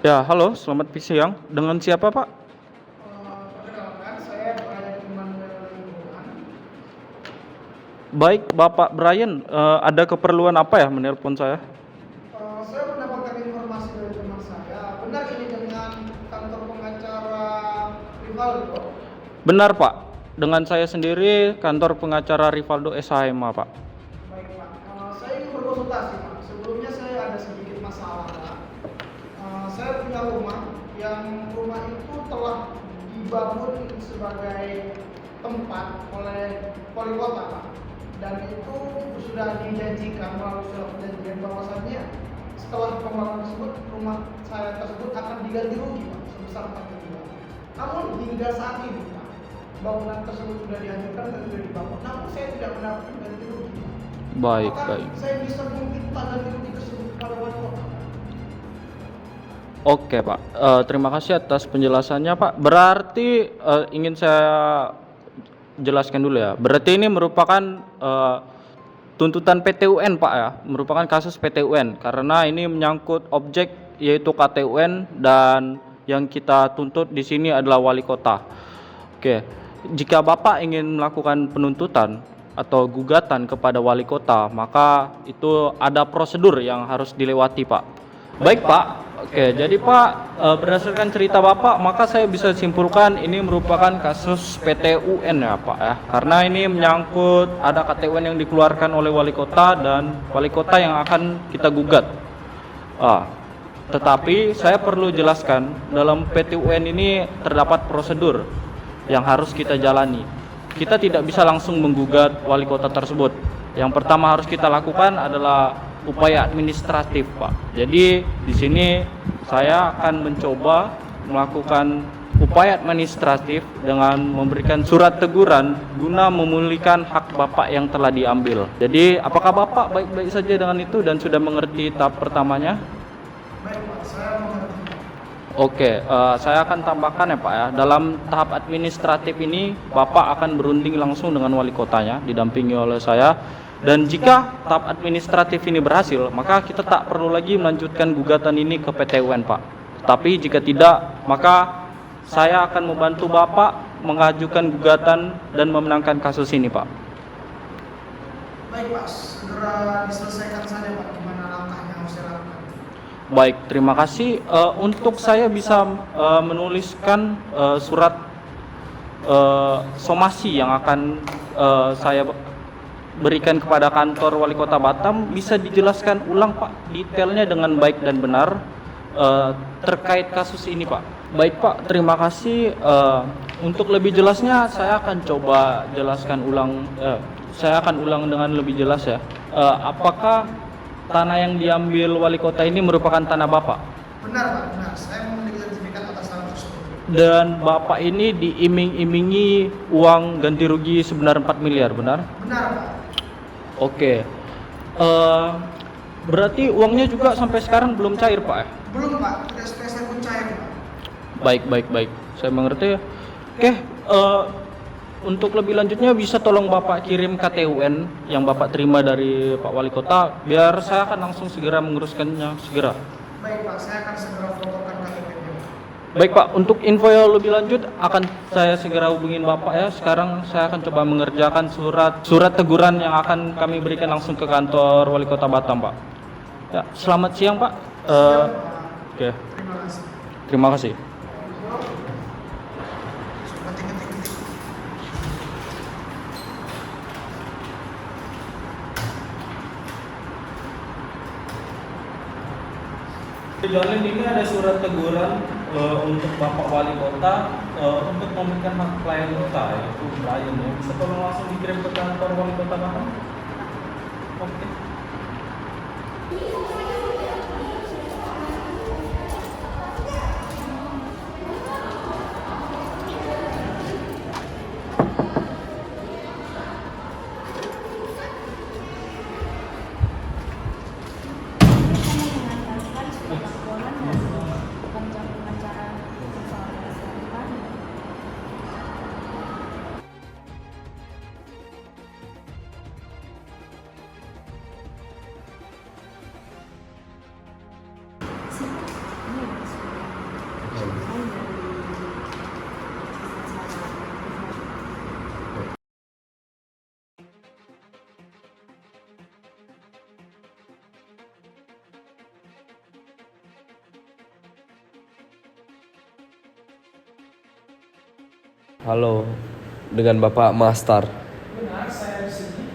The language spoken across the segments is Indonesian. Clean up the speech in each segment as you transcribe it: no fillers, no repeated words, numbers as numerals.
Ya, halo, selamat siang. Dengan siapa, Pak? Perkenalkan, saya Brian Immanuel Lingkungan. Baik, Bapak Brian, ada keperluan apa ya menelpon saya? Saya mendapatkan informasi dari teman saya. Benar ini dengan kantor pengacara Rivaldo? Benar, Pak. Dengan saya sendiri, kantor pengacara Rivaldo SHMA, Pak. Baik Pak. Saya ingin berkonsultasi Pak. Sebelumnya saya ada sedikit masalah Pak. Saya punya rumah itu telah dibangun sebagai tempat oleh wali kota Pak. Dan itu sudah dijanjikan melalui surat perjanjian bahwasannya setelah pembangunan tersebut rumah saya tersebut akan diganti rugi Pak sebesar 4 miliar. Namun hingga saat ini Pak, bangunan tersebut sudah dihancurkan dan sudah dibangun. Namun saya tidak mendapatkan ganti rugi Pak. Baik, Apakah baik. saya bisa meminta ganti rugi tersebut kepada wali kota? Oke, Pak. Terima kasih atas penjelasannya, Pak. Berarti ingin saya jelaskan dulu ya. Berarti ini merupakan tuntutan PT UN, Pak ya, merupakan kasus PT UN karena ini menyangkut objek yaitu KT UN dan yang kita tuntut di sini adalah wali kota. Oke, jika Bapak ingin melakukan penuntutan atau gugatan kepada wali kota, maka itu ada prosedur yang harus dilewati, Pak. Baik, Pak. Oke, jadi Pak, berdasarkan cerita Bapak, maka saya bisa simpulkan ini merupakan kasus PT UN ya, Pak ya. Karena ini menyangkut ada KT UN yang dikeluarkan oleh wali kota dan wali kota yang akan kita gugat. Tetapi saya perlu jelaskan, dalam PT UN ini terdapat prosedur yang harus kita jalani. Kita tidak bisa langsung menggugat wali kota tersebut. Yang pertama harus kita lakukan adalah upaya administratif, Pak. Jadi di sini saya akan mencoba melakukan upaya administratif dengan memberikan surat teguran guna memulihkan hak Bapak yang telah diambil. Jadi apakah Bapak baik-baik saja dengan itu dan sudah mengerti tahap pertamanya? Baik Pak, saya mengerti. Oke, saya akan tambahkan ya Pak ya. Dalam tahap administratif ini Bapak akan berunding langsung dengan wali kotanya didampingi oleh saya. Dan jika tahap administratif ini berhasil, maka kita tak perlu lagi melanjutkan gugatan ini ke PT UN, Pak. Tapi jika tidak, maka saya akan membantu Bapak mengajukan gugatan dan memenangkan kasus ini, Pak. Baik Pak, segera diselesaikan saja Pak, gimana langkah yang harus saya lakukan. Baik, terima kasih. Untuk saya bisa menuliskan surat somasi yang akan saya berikan kepada kantor wali kota Batam, bisa dijelaskan ulang Pak detailnya dengan baik dan benar terkait kasus ini Pak. Baik Pak, terima kasih. Untuk lebih jelasnya saya akan coba jelaskan ulang. Saya akan ulang dengan lebih jelas ya. Apakah tanah yang diambil wali kota ini merupakan tanah Bapak? Benar Pak, benar. Saya memiliki sertifikat atas tanah tersebut. Dan Bapak ini diiming-imingi uang ganti rugi sebenar 4 miliar, benar? Benar Pak. Oke, berarti uangnya juga sampai sekarang belum cair Pak ya? Belum Pak, tidak spesial pun cair Pak. Baik, saya mengerti. Oke, untuk lebih lanjutnya bisa tolong Bapak kirim KT UN yang Bapak terima dari Pak Wali Kota, biar saya akan langsung segera menguruskannya segera. Baik Pak, saya akan segera fotokan KTP-nya. Baik Pak, untuk info yang lebih lanjut akan saya segera hubungin Bapak ya. Sekarang saya akan coba mengerjakan surat teguran yang akan kami berikan langsung ke kantor Wali Kota Batam, Pak. Ya, selamat siang, Pak. Oke. Terima kasih. Terima kasih. Ketik. Jalan ini ada surat teguran untuk Bapak Wali Kota untuk memberikan hak klien kita yaitu Brian ya. Bisa tolong langsung dikirim ke kantor Wali Kota Batam? Oke. Halo, dengan Bapak Mastar. Benar, saya di sini.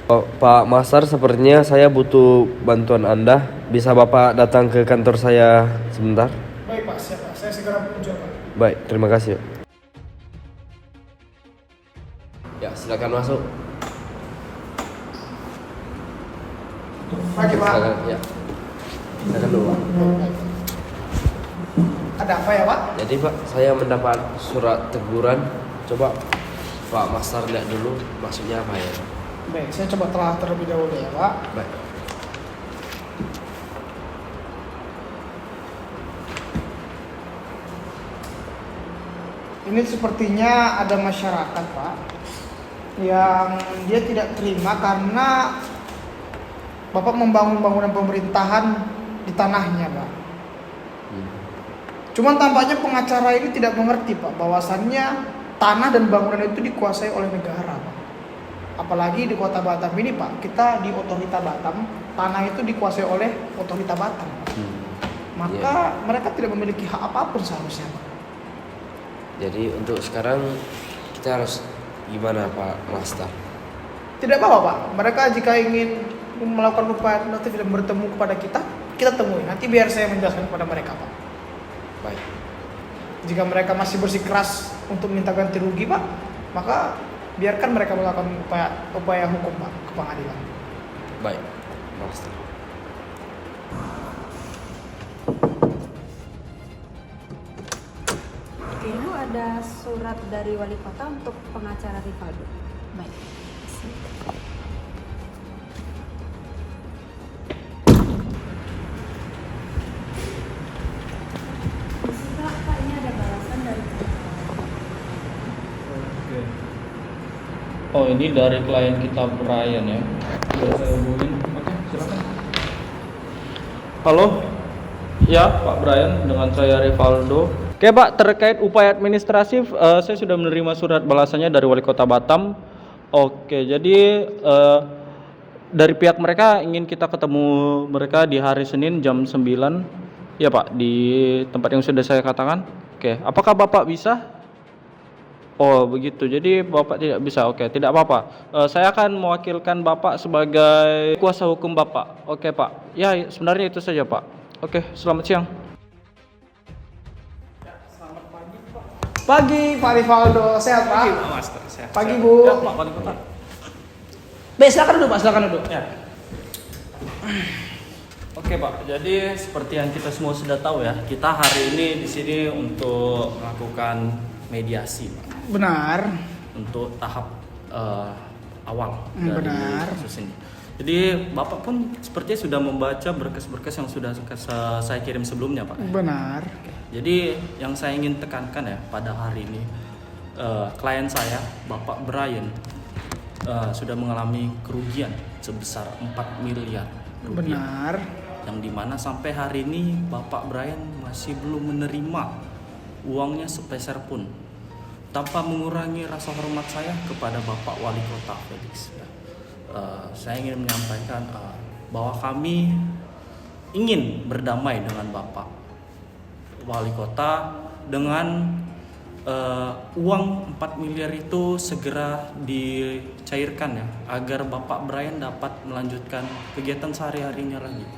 Pak Mastar, sepertinya saya butuh bantuan Anda. Bisa Bapak datang ke kantor saya sebentar? Baik Pak, siap Pak. Saya segera muncul Pak. Baik, terima kasih. Ya, silakan masuk. Pagi Pak. Silakan, ya. Silakan dulu, Pak. Ada apa ya Pak? Jadi Pak, saya mendapat surat teguran. Coba Pak Mastar lihat dulu maksudnya apa ya? Baik, saya coba telah terlebih dahulu ya Pak. Baik. Ini sepertinya ada masyarakat Pak yang dia tidak terima karena Bapak membangun bangunan pemerintahan di tanahnya Pak. Cuman tampaknya pengacara ini tidak mengerti Pak bahwasannya tanah dan bangunan itu dikuasai oleh negara Pak. Apalagi di kota Batam ini Pak, kita di otorita Batam, tanah itu dikuasai oleh otorita Batam Pak. Maka mereka tidak memiliki hak apapun seharusnya Pak. Jadi untuk sekarang kita harus gimana Pak Mastar? Tidak apa-apa Pak, mereka jika ingin melakukan upaya alternatif dan bertemu kepada kita temui. Nanti biar saya menjelaskan kepada mereka Pak. Baik. Jika mereka masih bersikeras untuk minta ganti rugi Pak, maka biarkan mereka melakukan upaya hukum Pak ke pengadilan. Baik, Mastar. Ibu ada surat dari wali kota untuk pengacara Rivaldo. Baik. Pak, ini ada balasan dari Oh, ini dari klien kita Brian ya. Biar saya hubungin. Oke, silakan. Halo. Ya, Pak Brian, dengan saya Rivaldo. Oke, Pak, terkait upaya administratif, saya sudah menerima surat balasannya dari Wali Kota Batam. Oke, jadi dari pihak mereka ingin kita ketemu mereka di hari Senin jam 9. Ya, Pak, di tempat yang sudah saya katakan. Oke, apakah Bapak bisa? Oh begitu, jadi Bapak tidak bisa. Oke, tidak apa-apa. Saya akan mewakilkan Bapak sebagai kuasa hukum Bapak. Oke Pak, ya sebenarnya itu saja Pak. Oke, selamat siang. Selamat pagi Pak. Pagi Pak Rivaldo, sehat Pak? Pagi Pak Master, sehat. Pagi Bu. Ya, Pak Wali Kota. Baik, silakan duduk Pak, silakan duduk. Ya. Oke Pak, jadi seperti yang kita semua sudah tahu ya, kita hari ini di sini untuk melakukan mediasi Pak. Benar. Untuk tahap awal dari Benar. kasus ini. Jadi Bapak pun sepertinya sudah membaca berkas-berkas yang sudah saya kirim sebelumnya Pak. Benar. Jadi yang saya ingin tekankan ya pada hari ini, klien saya Bapak Brian sudah mengalami kerugian sebesar 4 miliar rupiah. Benar. Yang dimana sampai hari ini Bapak Brian masih belum menerima uangnya sepeser pun, tanpa mengurangi rasa hormat saya kepada Bapak Wali Kota Felix. Saya ingin menyampaikan bahwa kami ingin berdamai dengan Bapak Wali Kota dengan uang 4 miliar itu segera dicairkan ya, agar Bapak Brian dapat melanjutkan kegiatan sehari-harinya lagi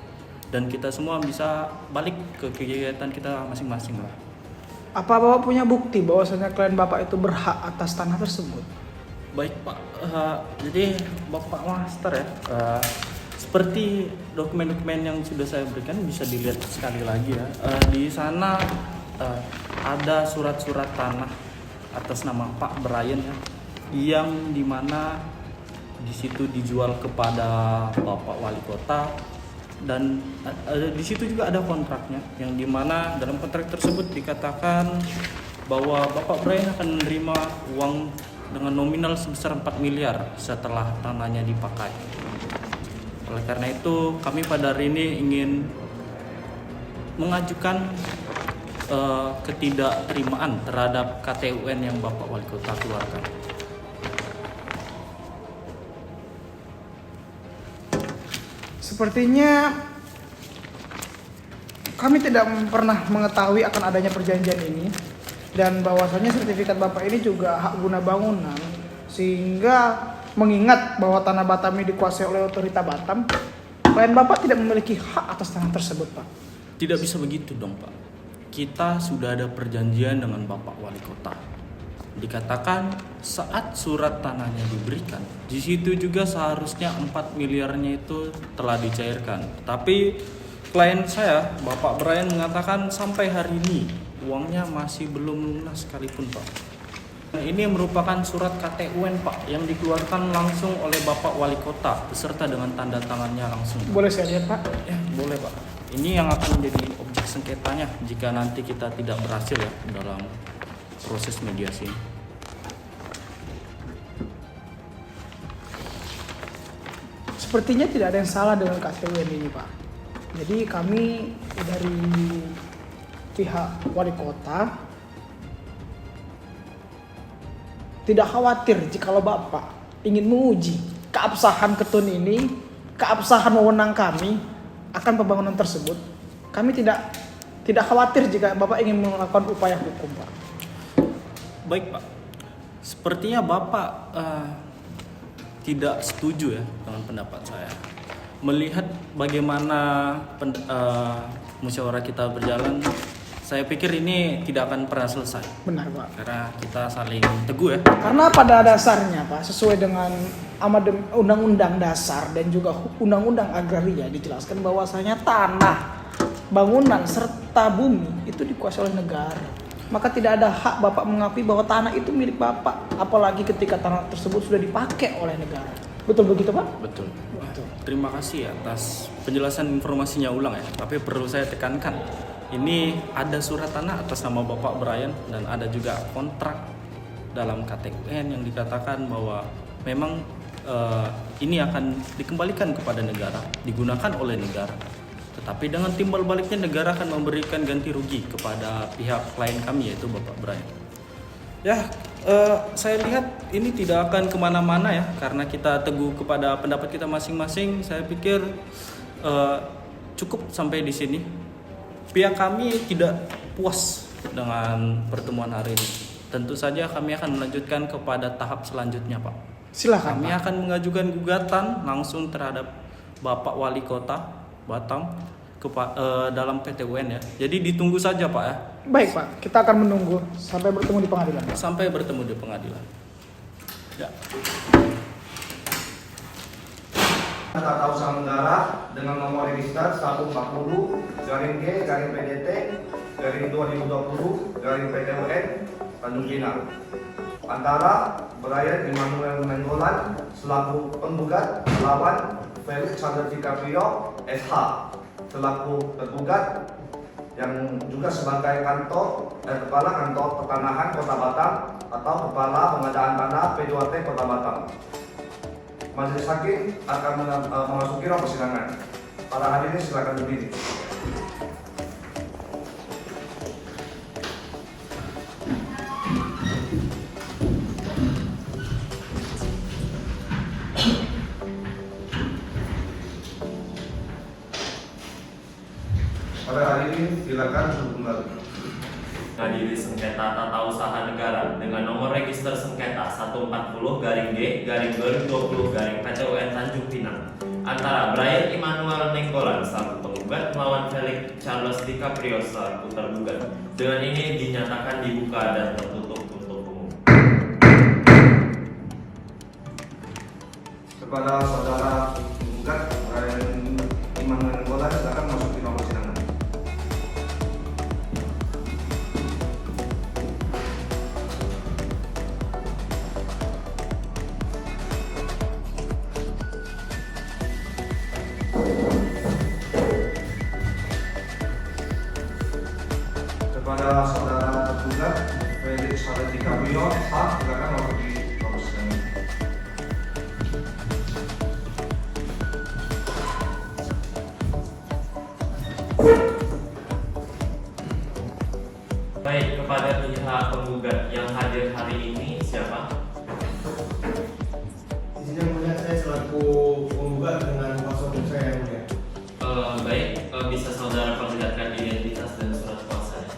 dan kita semua bisa balik ke kegiatan kita masing-masing lah. Apa Bapak punya bukti bahwasanya klien Bapak itu berhak atas tanah tersebut? Baik Pak, jadi Bapak Master ya, seperti dokumen-dokumen yang sudah saya berikan bisa dilihat sekali lagi ya. Di sana ada surat-surat tanah atas nama Pak Brian ya, yang dimana di situ dijual kepada Bapak Wali Kota, dan di situ juga ada kontraknya yang dimana dalam kontrak tersebut dikatakan bahwa Bapak Brian akan menerima uang dengan nominal sebesar 4 miliar setelah tanahnya dipakai. Oleh karena itu kami pada hari ini ingin mengajukan ketidakterimaan terhadap KTUN yang Bapak Wali Kota keluarkan. Sepertinya kami tidak pernah mengetahui akan adanya perjanjian ini. dan bahwasanya sertifikat Bapak ini juga hak guna bangunan, sehingga mengingat bahwa tanah Batam ini dikuasai oleh otorita Batam, klien Bapak tidak memiliki hak atas tanah tersebut, Pak. Tidak bisa begitu dong, Pak. Kita sudah ada perjanjian dengan Bapak Wali Kota. Dikatakan saat surat tanahnya diberikan, di situ juga seharusnya 4 miliarnya itu telah dicairkan. Tapi klien saya, Bapak Brian, mengatakan sampai hari ini uangnya masih belum lunas sekalipun, Pak. Ini merupakan surat KTUN, Pak, yang dikeluarkan langsung oleh Bapak Wali Kota beserta dengan tanda tangannya langsung. Boleh saya lihat, Pak? Ya, boleh, Pak. Ini yang akan menjadi objek sengketanya jika nanti kita tidak berhasil ya dalam proses mediasi. Sepertinya tidak ada yang salah dengan KTUN ini, Pak. Jadi kami dari pihak wali kota tidak khawatir jikalau Bapak ingin menguji keabsahan ketun ini, keabsahan wewenang kami akan pembangunan tersebut. Kami tidak khawatir jika Bapak ingin melakukan upaya hukum, Pak. Baik, Pak. Sepertinya Bapak tidak setuju ya dengan pendapat saya. Melihat bagaimana musyawarah kita berjalan, saya pikir ini tidak akan pernah selesai. Benar, Pak. Karena kita saling teguh ya. Karena pada dasarnya, Pak, sesuai dengan amandemen Undang-Undang Dasar dan juga Undang-Undang Agraria dijelaskan bahwasanya tanah, bangunan serta bumi itu dikuasai oleh negara. Maka tidak ada hak Bapak mengakui bahwa tanah itu milik Bapak, apalagi ketika tanah tersebut sudah dipakai oleh negara. Betul begitu, Pak? Betul. Betul. Terima kasih atas penjelasan informasinya ulang ya. Tapi perlu saya tekankan, ini ada surat tanah atas nama Bapak Brian dan ada juga kontrak dalam KTUN yang dikatakan bahwa memang ini akan dikembalikan kepada negara, digunakan oleh negara. Tetapi dengan timbal baliknya negara akan memberikan ganti rugi kepada pihak klien kami yaitu Bapak Brian. Ya, saya lihat ini tidak akan kemana-mana ya karena kita teguh kepada pendapat kita masing-masing. Saya pikir cukup sampai di sini. Pihak kami tidak puas dengan pertemuan hari ini. Tentu saja kami akan melanjutkan kepada tahap selanjutnya, Pak. Silakan, Kami Pak. akan mengajukan gugatan langsung terhadap Bapak Wali Kota Batam dalam PTUN ya. Jadi ditunggu saja, Pak ya. Baik, Pak. Kita akan menunggu sampai bertemu di pengadilan, Pak. Sampai bertemu di pengadilan. Ya. Tata Usaha Negara dengan nomor register 140-G-PDT-2020-PTUN Tanjung Pinang antara Brian Immanuel Nainggolan selaku penggugat melawan Felix Chandra DiCaprio SH selaku tergugat yang juga sebagai kepala kantor pertanahan Kota Batam atau kepala pengadaan tanah P2T Kota Batam. Majelis Hakim akan memasuki ruang persidangan. Para hadirin silakan berdiri. Para hadirin silakan duduk kembali. Mengadili sengketa tata usaha negara dengan nomor register sengketa 140-G-2020-PTUN Tanjung Pinang antara Brian Immanuel Nainggolan selaku penggugat melawan Felix Charles DiCaprio selaku tergugat. Dengan ini dinyatakan dibuka dan tertutup untuk umum. Kepada saudara penggugat Brian Immanuel Nainggolan silakan masuk di ruang persidangan. Kepada saudara tergugat Felix Chandra DiCaprio SH silakan masuk di ruang persidangan. Baik, kepada pihak penggugat yang hadir hari ini siapa? Di sini yang mulia saya selaku penggugat dengan kuasa hukum saya yang mulia. Baik, bisa saudara perlihatkan identitas dan surat kuasanya.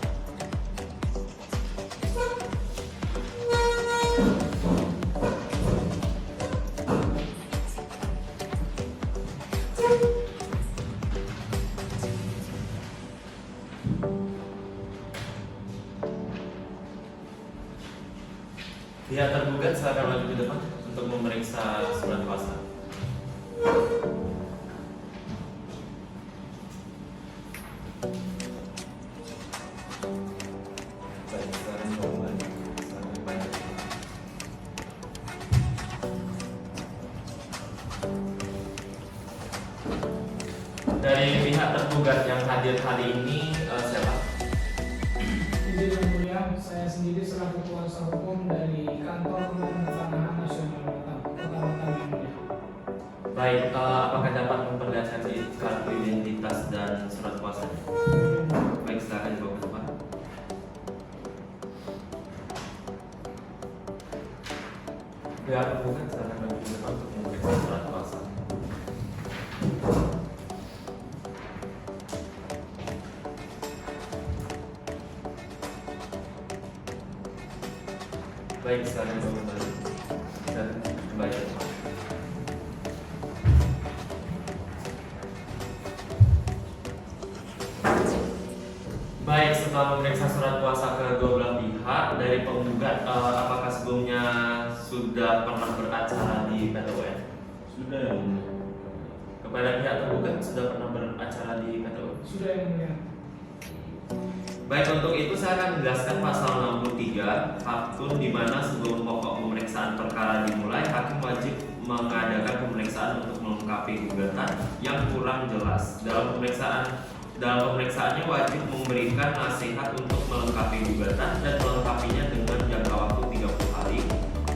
Pihak tergugat silakan maju ke depan untuk memeriksa surat kuasa. Baik, silakan kembali. Silakan kembali. Dari pihak tergugat yang hadir hari ini siapa? Izin yang mulia, saya sendiri selaku kuasa hukum dari Kantor Pertanahan Nasional Batam, Kota Batam yang mulia. Baik, apakah dapat memperlihatkan kartu identitas dan surat kuasa? Baik, silakan dibawa ke depan. Pihak tergugat silakan maju ke depan untuk memeriksa surat kuasa. Baik, silakan dibawa kembali. Dan kembali ke depan. Baik, setelah memeriksa surat kuasa kedua belah pihak dari penggugat, apakah sebelumnya sudah pernah beracara di PT UN? Sudah yang mulia. Kepada pihak tergugat sudah pernah beracara di PT UN? Sudah yang mulia. Baik, untuk itu saya akan menjelaskan pasal 63 faktun di mana sebelum pokok pemeriksaan perkara dimulai, hakim wajib mengadakan pemeriksaan untuk melengkapi gugatan yang kurang jelas. Dalam pemeriksaannya wajib memberikan nasihat untuk melengkapi gugatan dan melengkapinya dengan jangka waktu 30 hari,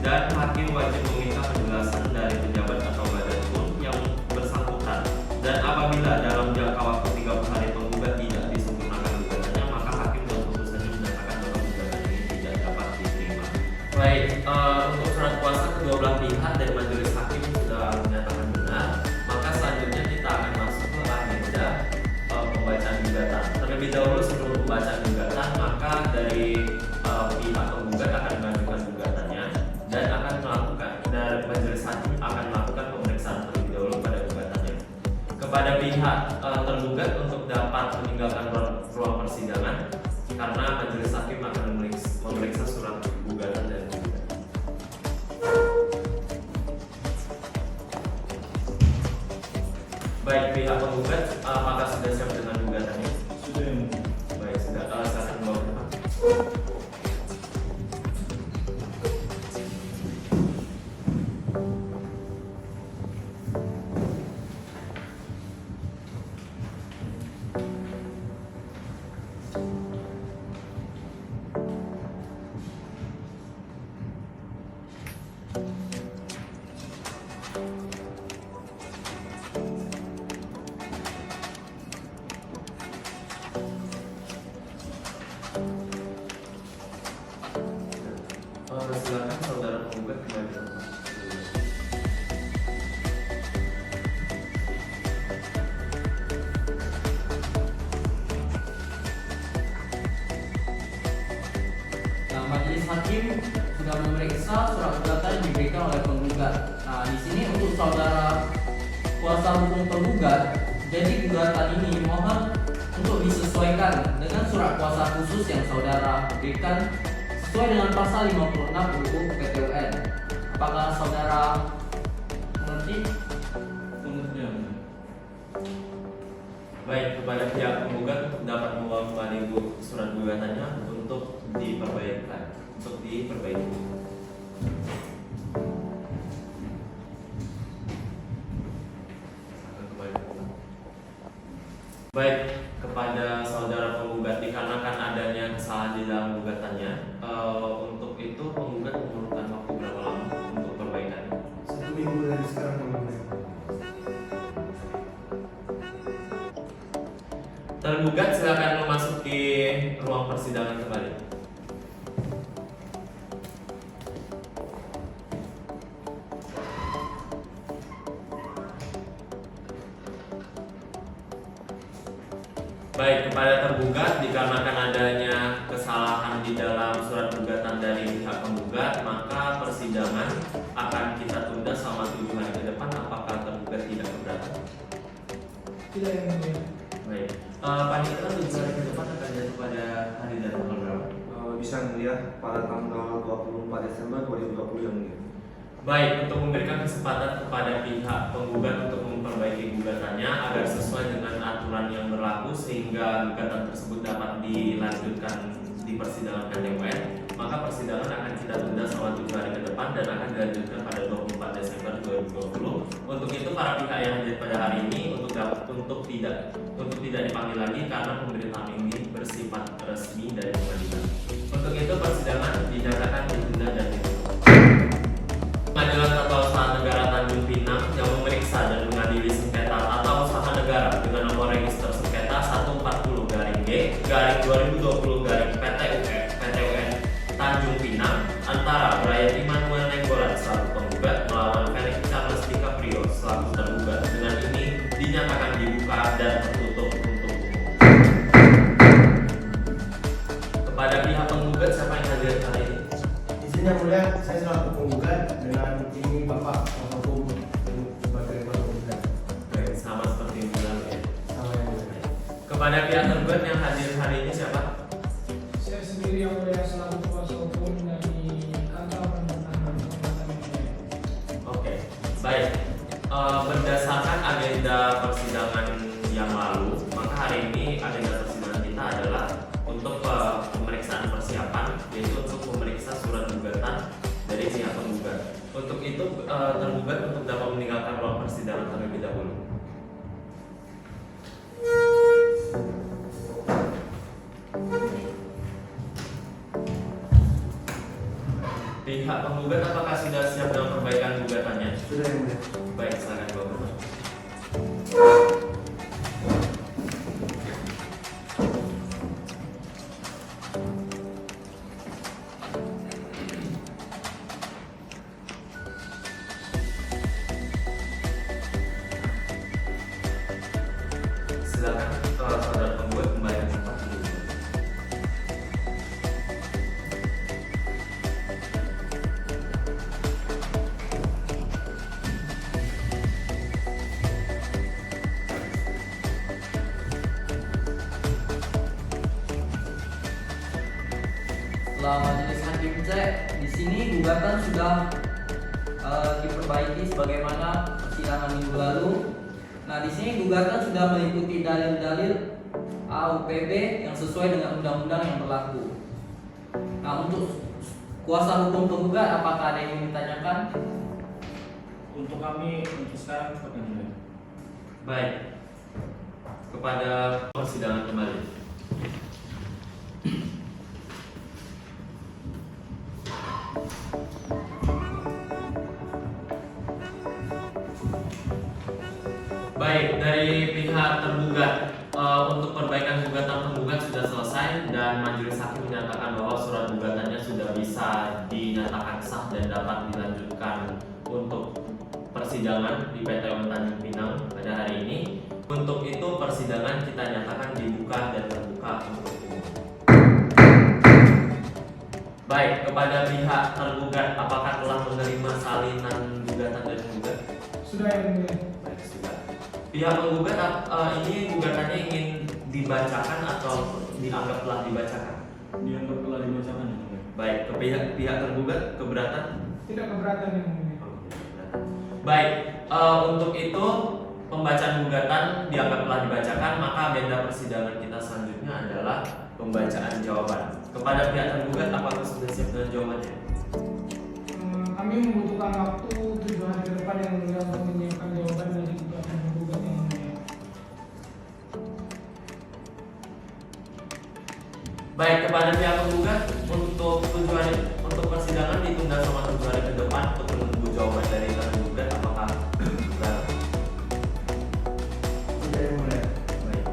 dan hakim wajib meminta penjelasan dari pejabat atau badan hukum yang bersangkutan. Dan apabila dalam jangka waktu 30 hari penggugat tidak disempurnakan gugatannya, maka hakim dalam putusannya menyatakan bahwa gugatan ini tidak dapat diterima. Baik, untuk surat kuasa kedua belah pihak dari majelis hakim sudah menyatakan benar, maka selanjutnya kita akan masuk ke agenda pembacaan gugatan. Terlebih dahulu sebelum pembacaan gugatan, maka dari pihak penggugat akan mengajukan gugatannya dan akan melakukan, dari majelis hakim akan melakukan pemeriksaan terlebih dahulu pada gugatannya. Kepada pihak tergugat untuk dapat meninggalkan ruang persidangan karena majelis hakim akan memeriksa surat gugatan dan gugat. Baik, pihak penggugat apakah sudah siap dengan gugatannya? Sudah yang mulia. Baik, sudah silakan bawa ke depan. Silakan saudara penggugat kembali ke tempat. Nah, majelis hakim sudah memeriksa surat gugatan yang diberikan oleh penggugat. Nah, di sini untuk saudara kuasa hukum penggugat, jadi gugatan ini mohon untuk disesuaikan dengan surat kuasa khusus yang saudara berikan sesuai dengan pasal 56 UU PT UN. Apakah saudara mengerti? Mengerti yang mulia. Baik, kepada pihak penggugat untuk dapat membawa kembali surat gugatannya untuk diperbaiki. Baik, kepada saudara penggugat dikarenakan adanya kesalahan di dalam gugatannya, untuk itu penggugat memerlukan waktu berapa lama untuk perbaikannya? 1 minggu dari sekarang yang mulia. Tergugat silakan memasuki ruang persidangan kembali. Baik, kepada tergugat dikarenakan adanya kesalahan di dalam surat gugatan dari pihak penggugat, maka persidangan akan kita tunda selama 7 hari ke depan. Apakah tergugat tidak keberatan? Tidak yang mulia. Baik, panitia 7 hari ke depan akan jatuh pada hari dan tanggal berapa? bisa yang mulia pada tanggal 24 Desember 2020 yang mulia. Baik, untuk memberikan kesempatan kepada pihak penggugat untuk memperbaiki gugatannya agar sesuai dengan aturan yang berlaku sehingga gugatan tersebut dapat dilanjutkan di persidangan PT UN, maka persidangan akan kita tunda selama 7 hari ke depan dan akan dilanjutkan pada 24 Desember 2020. Untuk itu para pihak yang hadir pada hari ini untuk tidak dipanggil lagi karena pemberitaan ini bersifat resmi dari pengadilan. Untuk itu persidangan dinyatakan ditunda dan ditutup. Pengadilan Tata Usaha Negara Tanjung Pinang yang memeriksa dan mengadili sengketa tata usaha negara dengan nomor register sengketa 140-G/2020-PT Tanjung Pinang antara Brian Immanuel Nainggolan selaku penggugat melawan Felix Charles DiCaprio selaku tergugat dengan ini dinyatakan dibuka dan tertutup untuk umum. Kepada pihak penggugat siapa yang hadir hari ini? Di sini yang mulia saya selaku penggugat dengan ini Bapak hukum sebagai penggugat. Baik, sama seperti yang bilang ya. Sama yang mulia. Kepada pihak tergugat yang hadir hari ini siapa? Saya sendiri yang mulia selaku kuasa hukum dari kantor penuntut Oke, baik. Berdasarkan agenda persidangan yang lalu, maka hari ini agenda persidangan kita adalah untuk pemeriksaan persiapan, yaitu untuk memeriksa surat gugatan dari pihak penggugat. Untuk itu tergugat untuk dapat meninggalkan ruang persidangan terlebih dahulu. Pihak penggugat apakah sudah siap dalam perbaikan gugatannya? Sudah yang mulia. Baik, silakan Bapak. Silakan saudara penggugat kembali ke tempat duduk. Setelah majelis hakim cek, di sini gugatan sudah diperbaiki sebagaimana persidangan minggu lalu. Nah, di sini gugatan sudah meliputi dalil-dalil AUPB yang sesuai dengan undang-undang yang berlaku. Nah, untuk kuasa hukum penggugat apakah ada yang ingin ditanyakan? Untuk kami untuk sekarang seperti ini. Baik. Kepada persidangan kembali. Baik, dari pihak tergugat untuk perbaikan gugatan penggugat sudah selesai dan majelis hakim menyatakan bahwa surat gugatannya sudah bisa dinyatakan sah dan dapat dilanjutkan untuk persidangan di PT UN Tanjung Pinang pada hari ini. Untuk itu persidangan kita nyatakan dibuka dan terbuka untuk umum. Baik, kepada pihak tergugat apakah telah menerima salinan gugatan dari penggugat? Sudah yang mulia. Baik, sudah. Pihak penggugat ini gugatannya ingin dibacakan atau dianggap telah dibacakan? Dianggap telah dibacakan. Baik, ke pihak tergugat keberatan? Tidak keberatan yang mulia. Baik, untuk itu pembacaan gugatan dianggap telah dibacakan, maka agenda persidangan kita selanjutnya adalah pembacaan jawaban. Kepada pihak tergugat apakah sudah siap dengan jawabannya? Kami membutuhkan waktu 7 hari ke depan yang mulia untuk menyiapkan jawaban dari gugatan penggugat yang mulia. Baik, kepada pihak penggugat untuk 7 hari untuk persidangan ditunda selama 7 hari ke depan untuk menunggu jawaban dari tergugat apakah benar? Sudah yang mulia. Baik.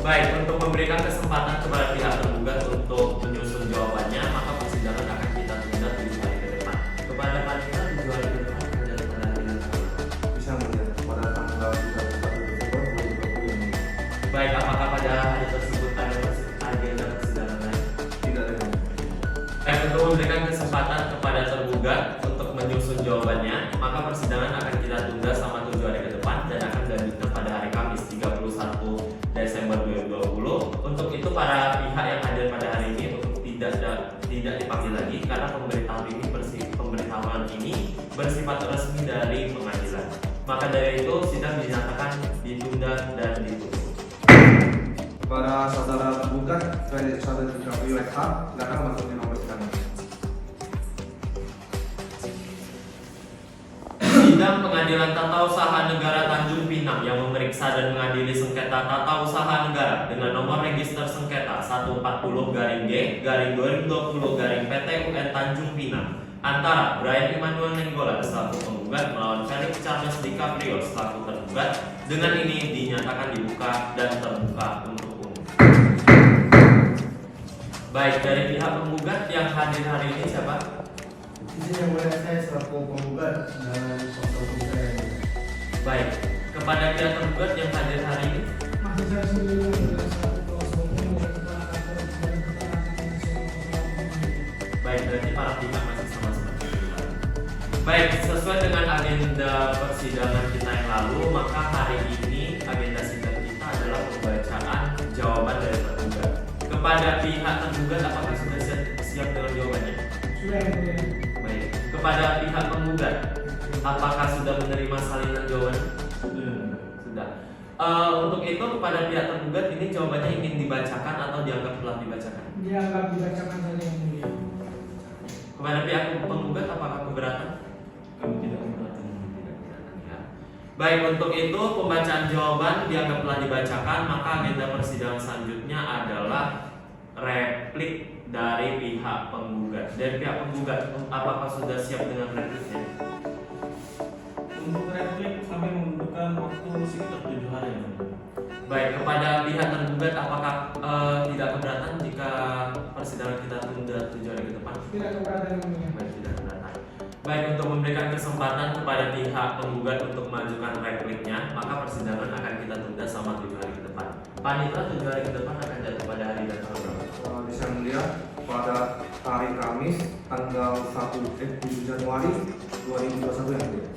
Baik, untuk memberikan kesempatan kepada pihak tergugat untuk menyusun jawabannya, maka persidangan akan kita tunda 7 hari ke depan. Kepada panitia 7 hari ke depan akan jadi pengadilan. Bisa yang mulia pada tanggal 31 Desember 2020 yang mulia. Baik, apakah pada hari tersebut ada agenda persidangan lain? Tidak ada yang mulia. Untuk memberikan kesempatan kepada tergugat untuk menyusun jawabannya, maka persidangan akan kita tunda selama 7 hari ke depan dan akan dilanjutkan pada hari Kamis 31 Desember 2020. Untuk itu para pihak yang hadir pada hari ini untuk tidak Maka dari itu sidang dinyatakan ditunda dan ditutup. Kepada saudara tergugat Felix Chandra DiCaprio SH, silakan masuk di nomor sidang. Sidang Pengadilan Tata Usaha Negara Tanjung Pinang yang memeriksa dan mengadili sengketa tata usaha negara dengan nomor register sengketa 140-G/2020-PT UN Tanjung Pinang antara Brian Emmanuel Nenggolan selaku penggugat melawan Felix Charles DiCaprio selaku tergugat dengan ini dinyatakan dibuka dan terbuka untuk umum. Baik, dari pihak penggugat yang hadir hari ini siapa? Di sini yang mulia saya selaku penggugat dan kuasa hukum saya. Baik, kepada pihak tergugat yang hadir hari ini. Masih saya sendiri yang adalah satu kuasa hukum dari kepala kantor dan keterangan Baik, berarti para pihak masih sama seperti itu. Baik, sesuai dengan agenda persidangan kita yang lalu, maka hari ini agenda sidang kita adalah pembacaan jawaban dari tergugat. Kepada pihak tergugat, apakah sudah siap dengan jawabannya? sudah yang mulia. Baik, kepada pihak penggugat, apakah sudah menerima salinan jawaban? Sudah. Untuk itu kepada pihak tergugat ini jawabannya ingin dibacakan atau dianggap telah dibacakan? Dianggap dibacakan saja yang mulia. Kepada pihak penggugat apakah keberatan? Kami tidak keberatan. Ya. Baik, untuk itu pembacaan jawaban dianggap telah dibacakan, maka agenda persidangan selanjutnya adalah replik dari pihak penggugat. Dari pihak penggugat, apakah sudah siap dengan repliknya? Untuk replik kami membutuhkan waktu sekitar 7 hari. Baik, kepada pihak tergugat apakah tidak keberatan jika persidangan kita tunda 7 hari ke depan? Tidak keberatan yang mulia. Baik, tidak keberatan. Baik, untuk memberikan kesempatan kepada pihak penggugat untuk mengajukan repliknya, maka persidangan akan kita tunda selama 7 hari ke depan. Panitra 7 hari ke depan akan jatuh pada hari dan tanggal berapa? Bisa melihat pada hari Kamis tanggal 7 Januari 2021 yang mulia.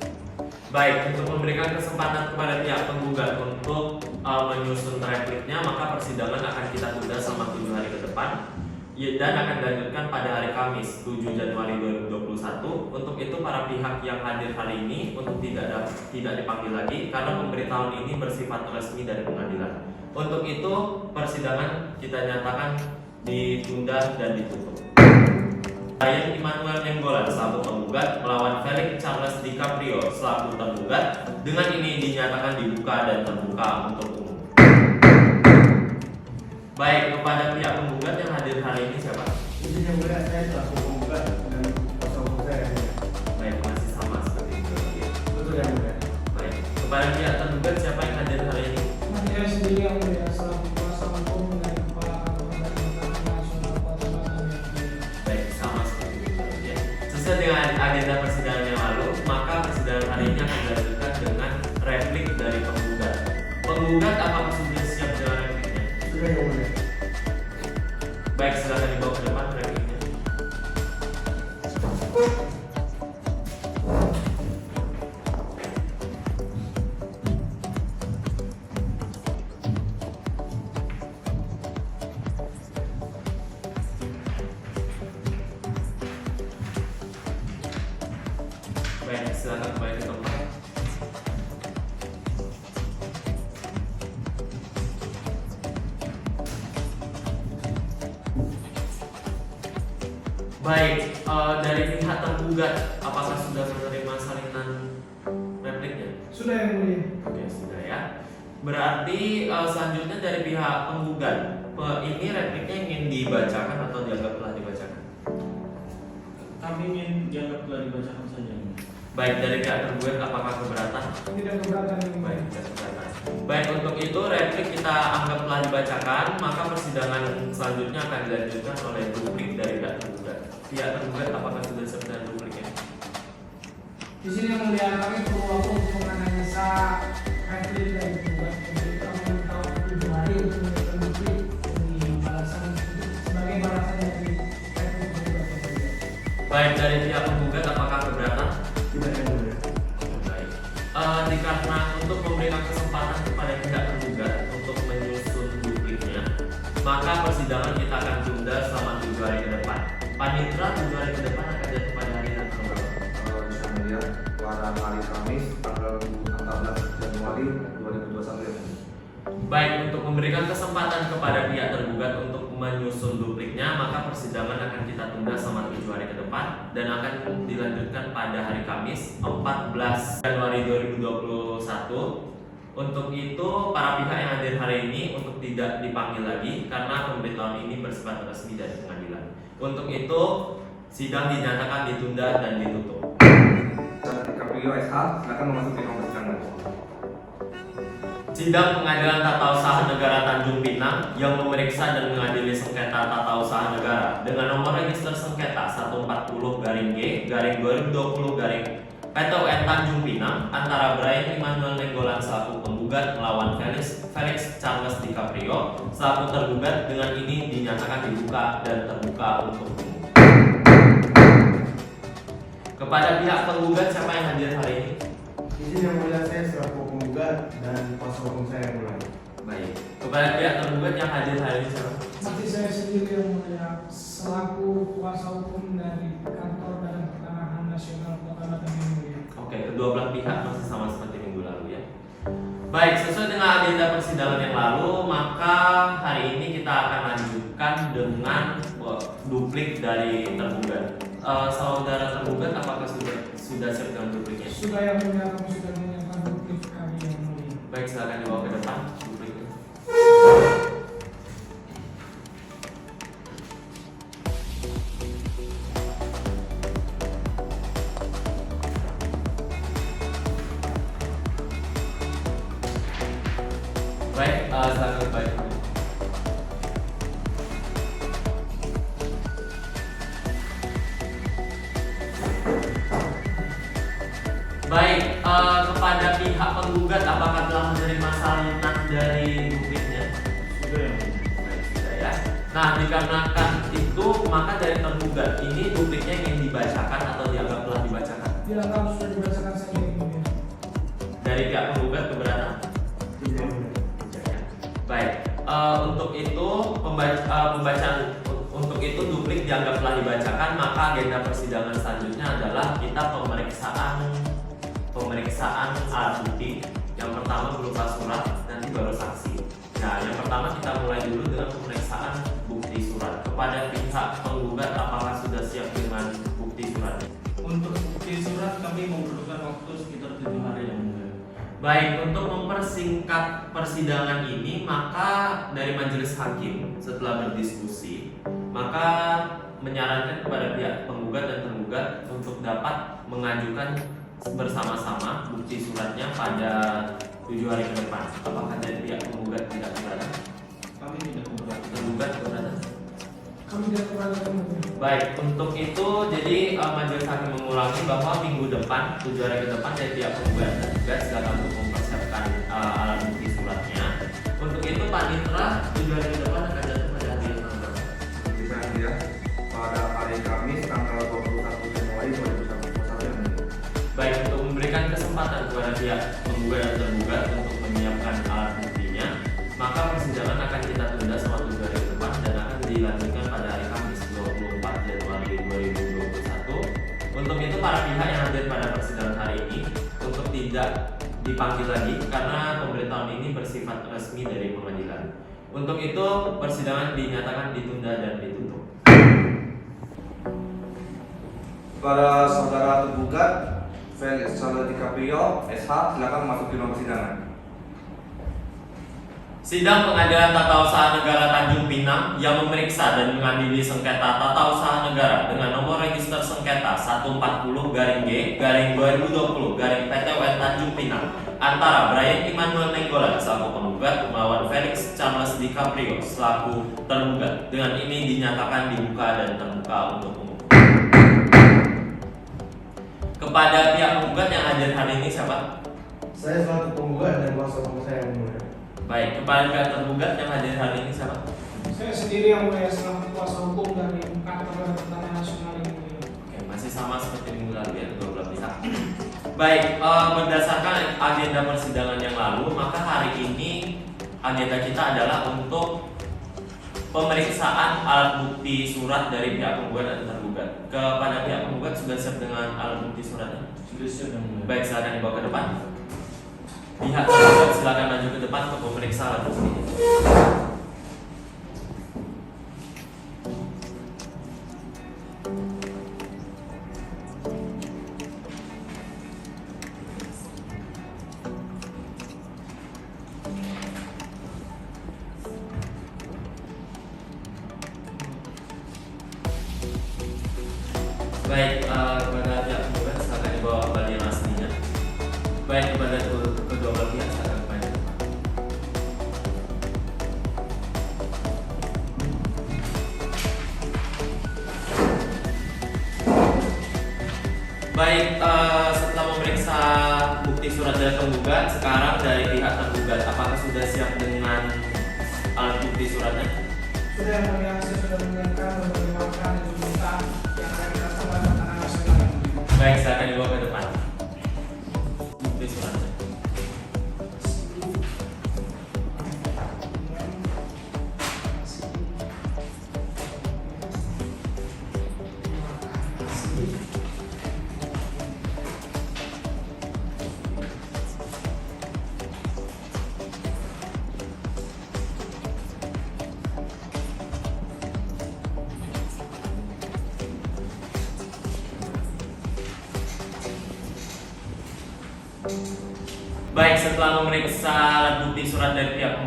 Baik, untuk memberikan kesempatan kepada pihak penggugat untuk menyusun repliknya, maka persidangan akan kita tunda selama 7 hari ke depan dan akan dilanjutkan pada hari Kamis 7 Januari 2021. Untuk itu para pihak yang hadir hari ini untuk tidak dipanggil lagi karena pemberitahuan ini bersifat resmi dari pengadilan. Untuk itu persidangan kita nyatakan ditunda dan ditutup. Brian Emmanuel Nenggolan selaku penggugat melawan Felix Charles DiCaprio selaku tergugat dengan ini dinyatakan dibuka dan terbuka untuk umum. Baik, kepada pihak penggugat yang hadir hari ini siapa? Di sini yang mulia saya selaku penggugat dan kuasa hukum saya. Baik, masih sama seperti itu. Betul yang mulia. Baik, kepada pihak tergugat siapa yang hadir hari ini? Masih saya sendiri yang mulia selaku kuasa hukum dari kepala kantor dan keterangan nasional Kota Bandung. Baik, sama seperti itu ya. Sesuai dengan agenda persidangan yang lalu, maka persidangan hari ini akan dilanjutkan dengan replik dari penggugat. Penggugat apakah sudah siap dengan repliknya? Sudah yang mulia. Baik, silakan dibawa ke depan repliknya. Baik, silakan kembali ke tempat. Baik, dari pihak tergugat, apakah sudah menerima salinan repliknya? Sudah yang mulia. Oke, sudah ya. Berarti selanjutnya dari pihak penggugat, ini repliknya ingin dibacakan atau dianggap telah dibacakan? Kami ingin dianggap telah dibacakan saja. Baik, dari pihak tergugat, apakah keberatan? Tidak keberatan yang mulia. Baik, tidak keberatan. Baik, untuk itu replik kita anggap telah dibacakan, maka persidangan selanjutnya akan dilanjutkan oleh duplik dari pihak tergugat. Pihak tergugat, apakah sudah siap dengan dupliknya? Di sini yang mulia kami perlu waktu untuk menganalisa replik dari penggugat. Jadi kami minta waktu 7 hari untuk memberikan replik di balasan sebagai balasan dari replik penggugat yang mulia. Baik, dari pihak penggugat, apakah keberatan? Tidak yang mulia. Baik. Karena untuk memberikan kesempatan kepada pihak tergugat untuk menyusun dupliknya, maka persidangan kita akan tunda selama 7 hari ke depan. Panitra 7 hari ke depan akan jatuh pada hari yang berapa? Bisa melihat pada hari Kamis tanggal Januari 2021 yang mulia. Baik, untuk memberikan kesempatan kepada pihak tergugat untuk menyusun dupliknya, maka persidangan akan kita tunda selama 7 hari ke depan dan akan dilanjutkan pada hari Kamis 14 Januari 2021. Untuk itu, para pihak yang hadir hari ini untuk tidak dipanggil lagi karena pemberitahuan ini bersifat resmi dari pengadilan. Untuk itu, sidang dinyatakan ditunda dan ditutup. DiCaprio SH, silakan memasuki ruang persidangan. Sidang Pengadilan Tata Usaha Negara Tanjung Pinang yang memeriksa dan mengadili sengketa tata usaha negara dengan nomor register sengketa 140-G/2020- PT UN Tanjung Pinang antara Brian Immanuel Nenggolan selaku penggugat melawan Felix Charles DiCaprio selaku tergugat dengan ini dinyatakan dibuka dan terbuka untuk umum. Kepada pihak penggugat siapa yang hadir hari ini? Izin yang mulia, saya selaku penggugat dan kuasa hukum saya yang mulia. Baik. Kepada pihak tergugat yang hadir hari ini siapa? Masih saya sendiri yang mulia selaku kuasa hukum dari Kantor Badan Pertanahan Nasional Kota Batam yang mulia. Oke, kedua belah pihak masih sama seperti minggu lalu ya. Baik, sesuai dengan agenda persidangan yang lalu, maka hari ini kita akan lanjutkan dengan duplik dari tergugat. Saudara tergugat, apakah sudah siap dengan dupliknya? Sudah yang mulia, kami sudah menyiapkan duplik kami yang mulia. Baik, silakan dibawa ke depan dupliknya. Baik, silakan baik. Baik, kepada pihak penggugat apakah telah menerima salinan dari dupliknya? Sudah ya. Baik, sudah ya. Nah, dikarenakan itu maka dari tergugat ini dupliknya ingin dibacakan atau dianggap telah dibacakan? Dianggap sudah dibacakan saja yang mulia. Dari pihak penggugat keberatan? Izin yang mulia. Baik, untuk itu pembacaan untuk itu duplik dianggap telah dibacakan, maka agenda persidangan selanjutnya adalah kita pemeriksaan alat bukti. Yang pertama berupa surat, nanti baru saksi. Nah, yang pertama kita mulai dulu dengan pemeriksaan bukti surat. Kepada pihak penggugat apakah sudah siap dengan bukti surat? Untuk bukti surat kami membutuhkan waktu sekitar 7 hari yang mulia. Baik, untuk mempersingkat persidangan ini, maka dari majelis hakim setelah berdiskusi, maka menyarankan kepada pihak penggugat dan tergugat untuk dapat mengajukan bersama-sama bukti suratnya pada 7 hari ke depan. Apakah dari pihak penggugat tidak keberatan? Kami tidak keberatan. Tergugat keberatan? Kami tidak keberatan yang mulia. Baik, untuk itu jadi majelis hakim mengulangi bahwa minggu depan 7 hari ke depan dari pihak penggugat dan tergugat silakan untuk mempersiapkan alat bukti suratnya. Untuk itu panitera 7 hari ke depan akan jatuh pada hari yang tanggal berapa? Bisa ya, pada hari Kamis tanggal 21 Januari 2021 yang mulia. Baik, untuk memberikan kesempatan kepada pihak penggugat dan tergugat untuk menyiapkan alat buktinya, maka persidangan akan kita tunda selama 7 hari ke depan dan akan dilanjutkan pada hari Kamis 24 Januari 2021. Untuk itu para pihak yang hadir pada persidangan hari ini untuk tidak dipanggil lagi karena pemberitahuan ini bersifat resmi dari pengadilan. Untuk itu persidangan dinyatakan ditunda dan ditutup. Para saudara tergugat Felix Charles DiCaprio SH, silakan memasuki ruang persidangan. Sidang Pengadilan Tata Usaha Negara Tanjung Pinang yang memeriksa dan mengadili sengketa tata usaha negara dengan nomor register sengketa 140-G/2020- PT UN Tanjung Pinang antara Brian Immanuel Nenggolan selaku penggugat melawan Felix Charles DiCaprio selaku tergugat dengan ini dinyatakan dibuka dan terbuka untuk umum. Kepada pihak penggugat yang hadir hari ini siapa? Saya selaku penggugat dan kuasa hukum saya yang mulia. Baik, kepada pihak tergugat yang hadir hari ini siapa? Saya sendiri yang mulia selaku kuasa hukum dari Kantor Badan Pertanahan Nasional yang mulia. Oke, masih sama seperti minggu lalu ya, kedua belah pihak. Baik, berdasarkan agenda persidangan yang lalu, maka hari ini agenda kita adalah untuk pemeriksaan alat bukti surat dari pihak penggugat dan tergugat. Kepada pihak penggugat sudah siap dengan alat bukti suratnya? Sudah siap yang mulia. Baik, silakan dibawa ke depan. Pihak tergugat silakan maju ke depan untuk memeriksa alat bukti. Baik, kepada pihak penggugat silakan dibawa kembali yang aslinya. Baik, kepada kedua belah pihak silakan kembali. Baik, setelah memeriksa bukti surat dari penggugat, sekarang dari pihak tergugat, apakah sudah siap dengan alat bukti suratnya? Sudah, yang mulia, saya sudah menyiapkan dan menyiapkan dokumen yang akan kita tanda tangan nasional. Baik, silakan dibawa ke depan. Bukti suratnya. Baik, setelah memeriksa alat bukti surat dari pihak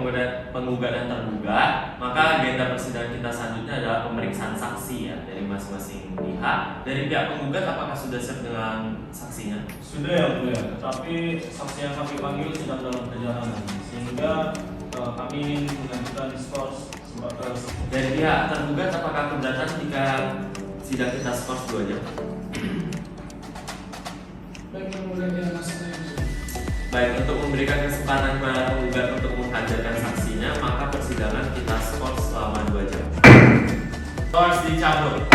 penggugat dan tergugat, maka agenda persidangan kita selanjutnya adalah pemeriksaan saksi ya dari masing-masing pihak. Dari pihak penggugat, apakah sudah siap dengan saksinya? Sudah ya mulia, tetapi saksi yang kami panggil sedang dalam perjalanan sehingga kami ingin mengajukan skors sebagai Dari pihak tergugat, apakah keberatan jika sidang kita skors 2 jam? Baik, yang mulia, dia nasional. Baik, untuk memberikan kesempatan kepada penggugat untuk menghadirkan saksinya, maka persidangan kita skors selama 2 jam. Skors dicabut.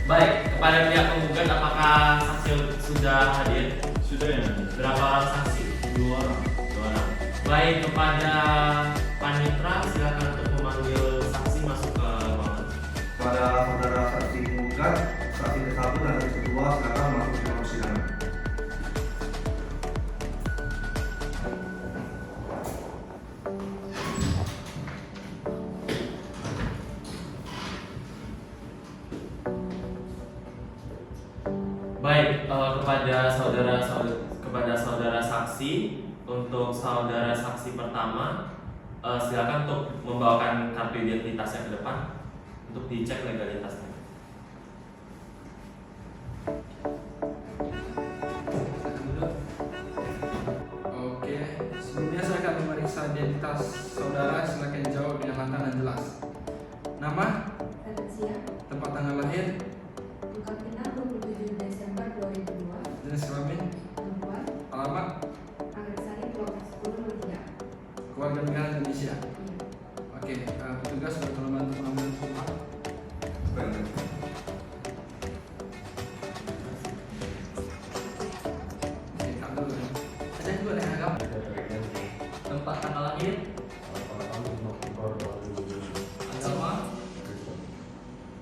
Baik, kepada pihak penggugat, apakah saksi sudah hadir? sudah ya. Berapa orang saksi? 2 orang. 2 orang. Baik, kepada panitra silakan untuk memanggil saksi masuk ke ruangan. Kepada saudara saksi penggugat, saksi ke-1 dan saksi ke-2 silakan masuk ke persidangan. Baik, kepada saudara saksi, untuk saudara saksi pertama, silakan untuk membawakan kartu identitasnya ke depan untuk dicek legalitasnya. Oke, sebelumnya saya akan memeriksa identitas saudara. Silakan jawab dengan lantang dan jelas. Nama, Selamat siang. tempat tanggal lahir, Tanggal genap 27 Desember 2002. jenis kelamin, Perempuan. alamat, Anggrek Blok 10 03. keluarga negaraan Indonesia. Iya. Oke, petugas sudah tolong bantu pengambilan sumpah. Oke, kak dulu. Ada juga yang agak. Tempat tanggal lahir, agama,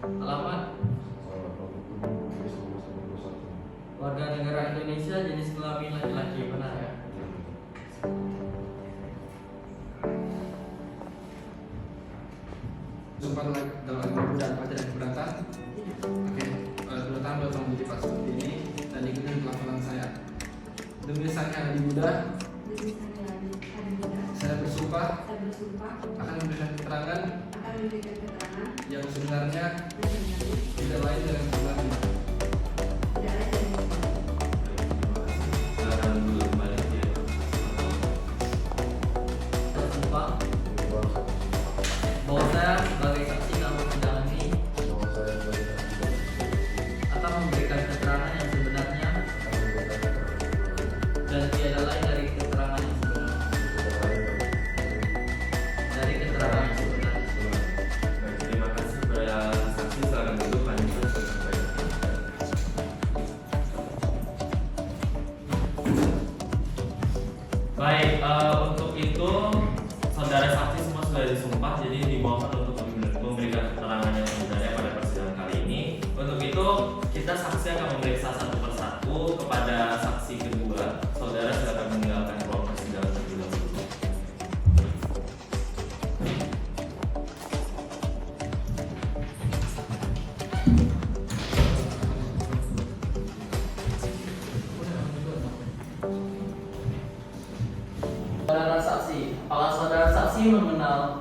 alamat, warga negara Indonesia, jenis kelamin laki-laki, benar ya? Sumpah dalam dan pada dan keberatan. Oke, dua tangan dua tangan bukti pas seperti ini dan ikuti pelaporan saya. Demi Sang Hyang Adi Buddha, Demi Sang Hyang Adi Buddha. saya bersumpah Saya bersumpah akan memberikan keterangan akan memberikan keterangan yang sebenarnya yang sebenarnya tidak lain dari sebenarnya. tidak lain dari itu. Silakan dulu kembali ya. Bersumpah bahwa saya sebagai saksi dalam persidangan ini akan memberikan keterangan yang sebenarnya dan tiada lain dari keterangan yang sebenarnya. Dari keterangan yang sebenarnya. Baik, terima kasih kepada saksi. Silakan duduk, lanjutkan sebagai baik. Baik, untuk itu saudara saksi semua sudah disumpah, jadi dimohon untuk memberikan keterangan yang sebenarnya pada persidangan kali ini. Untuk itu kita saksi akan memeriksa satu persatu. Kepada saksi kedua, saudara silakan meninggalkan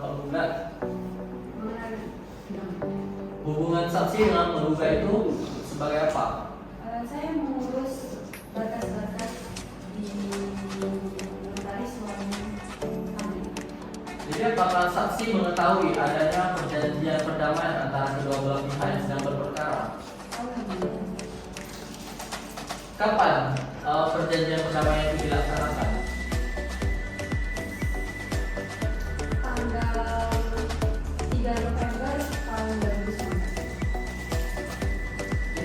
penggugat. Hubungan saksi dengan penggugat itu sebagai apa? Saya mengurus batas-batas di notaris suami kami. Jadi apakah saksi mengetahui adanya perjanjian perdamaian antara kedua belah pihak yang sedang berperkara? Kapan perjanjian perdamaian itu dilaksanakan? Tanggal 3 November tahun 2019.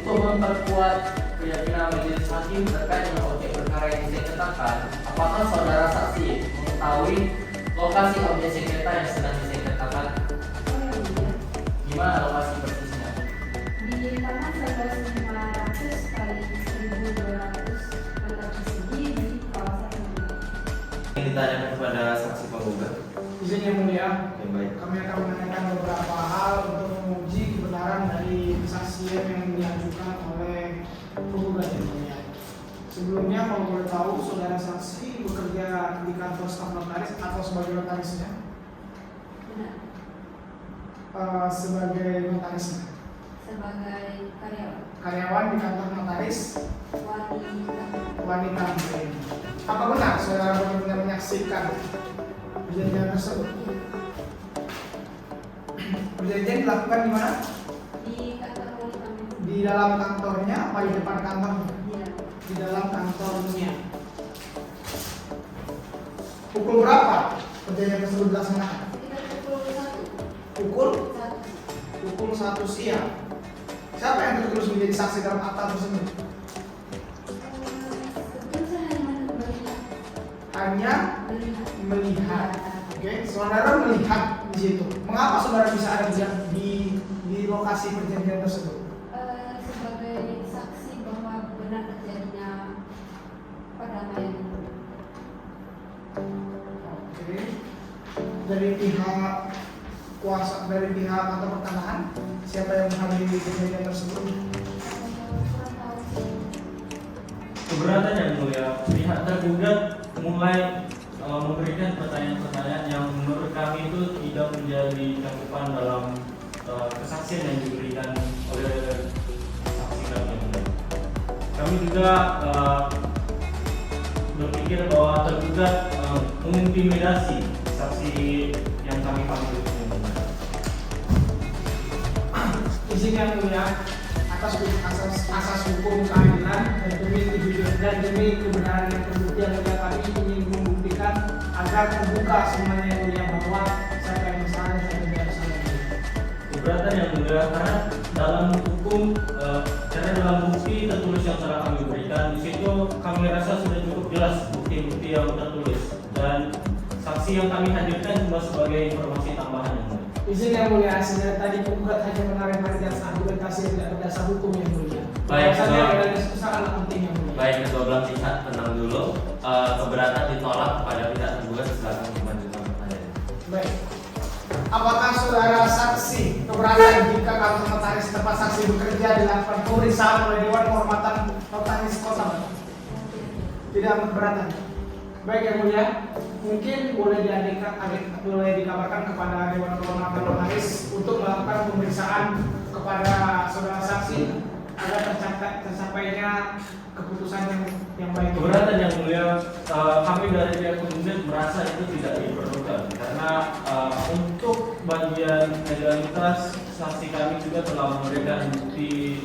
Untuk memperkuat keyakinan majelis hakim terkait dengan objek perkara yang disengketakan, apakah saudara saksi mengetahui lokasi objek sengketa yang sedang disengketakan? Gimana lokasi persisnya? Di tanah 11.500 kali 1.200 meter persegi di kawasan ini. Yang ditanyakan kepada saksi penggugat. Izin yang mulia, Ya, baik. kami akan menanyakan beberapa hal untuk menguji kebenaran dari kesaksian yang diajukan oleh penggugat yang mulia. Sebelumnya, kalau boleh tahu, saudara saksi bekerja di kantor staf notaris atau sebagai notarisnya? Benar. Sebagai notarisnya. Sebagai karyawan. Karyawan di kantor notaris Wanita. Apa benar saudara benar-benar menyaksikan perjanjian tersebut? Perjanjian dilakukan di mana? Di kantor wanita. Di dalam kantornya apa di depan kantornya? Iya. Di dalam kantornya. Pukul berapa perjanjian tersebut dilaksanakan? Sekitar pukul 1. Pukul 1. pukul 1 siang. Siapa yang tertulis menjadi saksi dalam akta tersebut? Sebetulnya saya hanya melihat. Hanya melihat. Oke, saudara melihat di situ. Mengapa saudara bisa ada di lokasi perjanjian tersebut? Sebagai saksi bahwa benar terjadinya perdamaian itu. Oke. Dari pihak kuasa, dari pihak kantor pertanahan, siapa yang menghadiri perjanjian tersebut? Kurang tahu sih. Keberatan yang mulia, pihak tergugat mulai memberikan pertanyaan-pertanyaan yang menurut kami itu tidak menjadi cakupan dalam kesaksian yang diberikan oleh saksi kami. Kami juga berpikir bahwa tergugat mengintimidasi saksi yang kami panggil. Izin yang mulia, atas asas hukum keadilan dan demi kebenaran yang terbukti yang mulia, kami ingin membuktikan agar terbuka semuanya yang mulia bahwa siapa yang bersalah dan siapa yang bersalah. Keberatan yang mulia karena dalam hukum karena dalam bukti tertulis yang telah kami berikan di situ kami rasa sudah cukup jelas bukti-bukti yang tertulis dan saksi yang kami hadirkan cuma sebagai informasi tambahan yang mulia. Izin yang mulia, sehingga tadi penggugat hanya menarik perhatian argumentasi yang tidak berdasar hukum yang mulia. Baik, Bahwasannya itu sangatlah penting yang mulia. Baik, kedua belah pihak tenang dulu. Keberatan ditolak kepada pihak tergugat, silakan melanjutkan pertanyaan. Baik. Apakah saudara saksi keberatan jika kantor notaris tempat saksi bekerja dilakukan pemeriksaan oleh Dewan Kehormatan Notaris Kota Batu? Tidak keberatan. Baik yang mulia, mungkin boleh dikabarkan kepada Dewan Kehormatan Notaris untuk melakukan pemeriksaan kepada saudara saksi agar tercapainya keputusan yang baik. Keberatan yang mulia, kami dari pihak penggugat merasa itu tidak diperlukan karena untuk bagian legalitas saksi kami juga telah memberikan bukti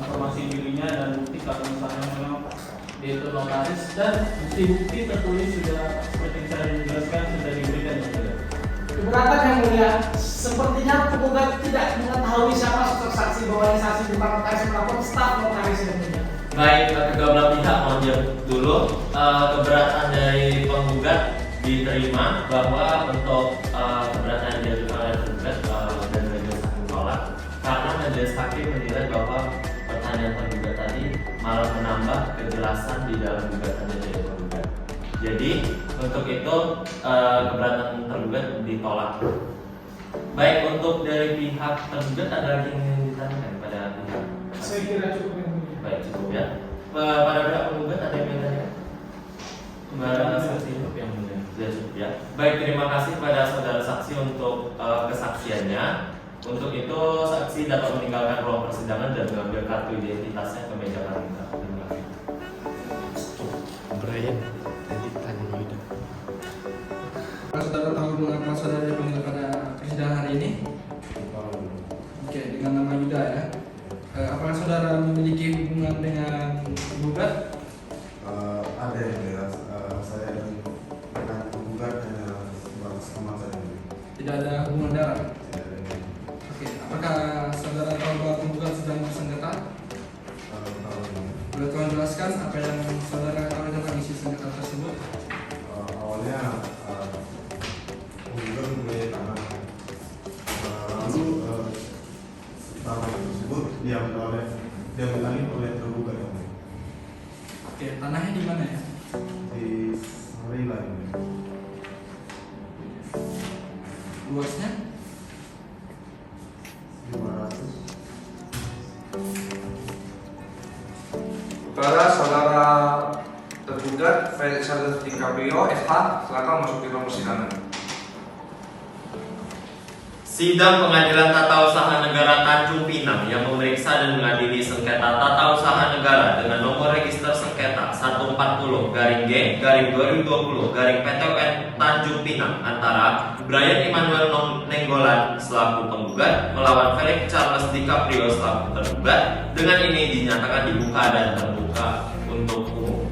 informasi dirinya dan bukti kalau misalnya memang dia itu notaris dan bukti-bukti tertulis sudah seperti yang saya jelaskan sudah diberikan yang mulia. Keberatan yang mulia, sepertinya penggugat tidak mengetahui siapa sosok saksi bahwa saksi bukan notaris melakukan staf notaris yang mulia. Baik, kedua belah pihak mohon diam dulu. Keberatan dari penggugat diterima bahwa untuk keberatan yang diajukan oleh penggugat dan majelis hakim tolak karena majelis hakim menilai bahwa pertanyaan penggugat tadi malah menambah kejelasan di dalam gugatan dari penggugat. Jadi untuk itu keberatan tergugat ditolak. Baik, untuk dari pihak tergugat ada lagi yang ingin ditanyakan pada pihak? Saya kira cukup yang mulia. Baik, cukup ya. Pada pihak penggugat ada yang ingin ditanyakan? Kepada saksi yang mulia. Sudah cukup ya. Baik, terima kasih pada saudara saksi untuk kesaksiannya. Untuk itu saksi dapat meninggalkan ruang persidangan dan mengambil kartu identitasnya ke meja panitia. Terima kasih. Brian, tadi tanya Yuda. Saudara tahu mengapa saudara dipanggil pada persidangan hari ini? Oke, dengan nama Yuda ya. Apakah saudara memiliki hubungan dengan gugat? Ada yang jelas, saya dengan penggugat hanya sama saya. Tidak ada hubungan darah. Tidak ada yang Oke, apakah saudara tahu bahwa penggugat sedang bersengketa? tahu. Boleh tolong jelaskan apa yang saudara tahu tentang isi sengketa tersebut? Awalnya penggugat mempunyai tanah, lalu tanah tersebut diambil oleh tergugat. Oke, tanahnya di mana ya? Di Sarila ini. Luasnya? 500. Kepada saudara tergugat Felix Charles DiCaprio, SH, silakan masuk di ruang persidangan. Sidang Pengadilan Tata Usaha Negara Tanjung Pinang yang memeriksa dan mengadili sengketa tata usaha negara dengan nomor register sengketa 140-2020-PTUN Tanjung Pinang antara Brian Emmanuel Nenggolan selaku penggugat melawan Felix Charles DiCaprio selaku tergugat, dengan ini dinyatakan dibuka dan terbuka untuk umum.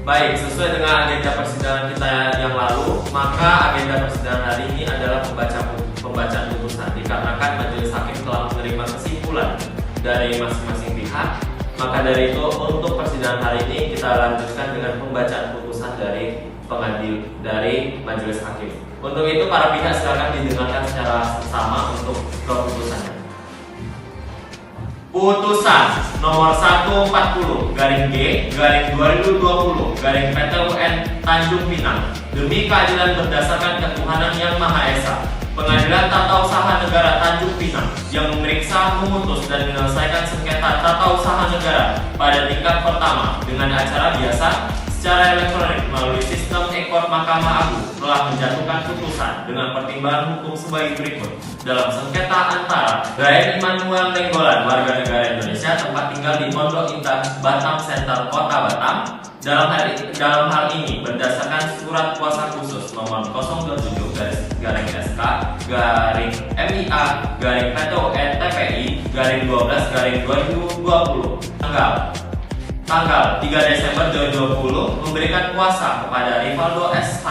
Baik, sesuai dengan agenda persidangan kita yang lalu, maka agenda persidangan hari ini adalah pembacaan putusan. Dikarenakan majelis hakim telah menerima kesimpulan dari masing-masing pihak, maka dari itu untuk persidangan hari ini kita lanjutkan dengan pembacaan putusan dari majelis hakim. Untuk itu para pihak silakan didengarkan secara sama untuk keputusannya. Putusan nomor 140-G/2020-PTUN Tanjung Pinang demi keadilan berdasarkan ketuhanan yang Maha Esa. Pengadilan Tata Usaha Negara Tanjung Pinang yang memeriksa, memutus dan menyelesaikan sengketa tata usaha negara pada tingkat pertama dengan acara biasa secara elektronik melalui sistem e-court Mahkamah Agung telah menjatuhkan putusan dengan pertimbangan hukum sebagai berikut. Dalam sengketa antara Brian Emmanuel Nenggolan, warga negara Indonesia, tempat tinggal di Pondok Indah, Batam Center, Kota Batam, dalam hal ini berdasarkan surat kuasa khusus nomor 027-MIA-PTUN-TPI-12-2020 tanggal 3 Desember 2020 memberikan kuasa kepada Rivaldo SH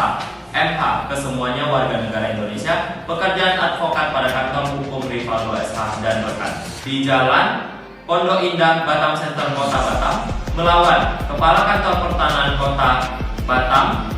MH kesemuanya warga negara Indonesia, pekerjaan advokat pada kantor hukum Rivaldo SH dan rekan di Jalan Pondok Indah, Batam Center, Kota Batam, melawan Kepala Kantor Pertanahan Kota Batam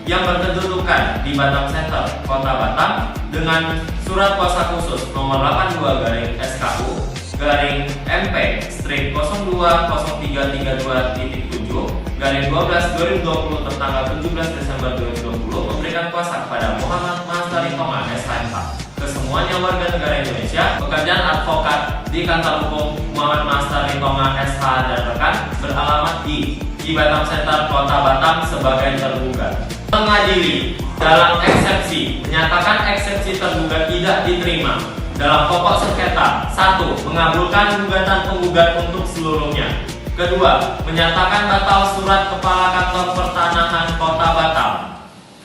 yang berkedudukan di Batam Center, Kota Batam dengan surat kuasa khusus nomor 82-SMP/02-0332.7/12/2020 tertanggal 17 Desember 2020 memberikan kuasa kepada Muhammad Masdari Tonga SHMH kesemuanya warga negara Indonesia, pekerjaan advokat di kantor hukum Muhammad Masdari Tonga SH dan rekan beralamat di Batam Center, Kota Batam sebagai tergugat. Mengadili dalam eksepsi menyatakan eksepsi tergugat tidak diterima. Dalam pokok sengketa, 1. Mengabulkan gugatan penggugat untuk seluruhnya. Kedua, menyatakan batal surat Kepala Kantor Pertanahan Kota Batam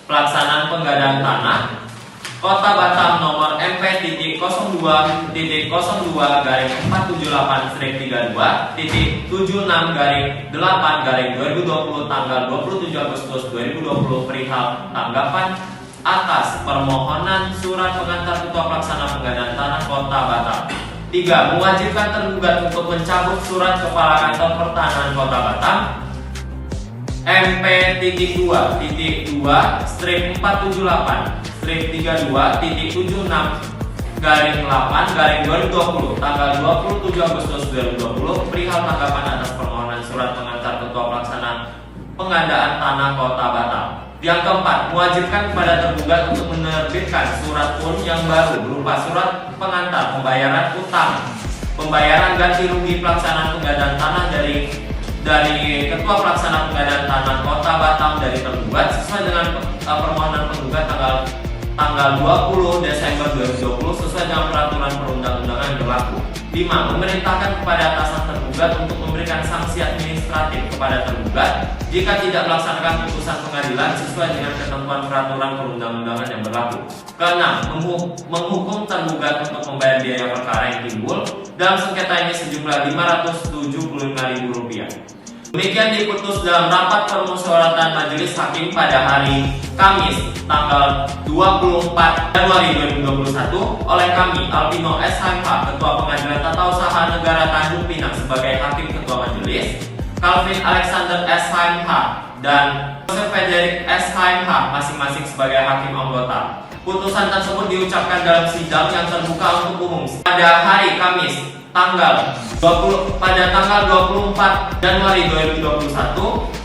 pelaksanaan penggandaan tanah Kota Batam nomor MP.04.478/32.76/2020 tanggal 27 Agustus 2020 perihal tanggapan atas permohonan surat pengantar Ketua Pelaksana Penggandaan Tanah Kota Batam. 3. Mewajibkan tergugat untuk mencabut surat Kepala Kantor Pertanahan Kota Batam MP.2-38/32.76/2020 tanggal 27 Agustus 2020 perihal tanggapan atas permohonan surat pengantar Ketua Pelaksana Penggandaan Tanah Kota Batam. Yang keempat, mewajibkan kepada tergugat untuk menerbitkan surat pun yang baru berupa surat pengantar pembayaran utang, pembayaran ganti rugi pelaksanaan penggandaan tanah dari dari Ketua Pelaksana Pengadaan Tanah Kota Batam dari tergugat sesuai dengan permohonan penggugat tanggal 20 Desember 2020 sesuai dengan peraturan perundang-undangan yang berlaku. 5. Memerintahkan kepada atasan tergugat untuk memberikan sanksi administratif kepada tergugat jika tidak melaksanakan putusan pengadilan sesuai dengan ketentuan peraturan perundang-undangan yang berlaku. Ke-6. Menghukum tergugat untuk membayar biaya perkara yang timbul dalam sengketa ini sejumlah Rp575.000. Demikian diputus dalam rapat permusyawaratan Majelis Hakim pada hari Kamis tanggal 24 Januari 2021 oleh kami Alvino SHMH Ketua Pengadilan Tata Usaha Negara Tanjung Pinang sebagai Hakim Ketua Majelis, Calvin Alexander SHMH dan Joseph Frederick SHMH masing-masing sebagai Hakim Anggota. Putusan tersebut diucapkan dalam sidang yang terbuka untuk umum pada hari Kamis pada tanggal 24 Januari 2021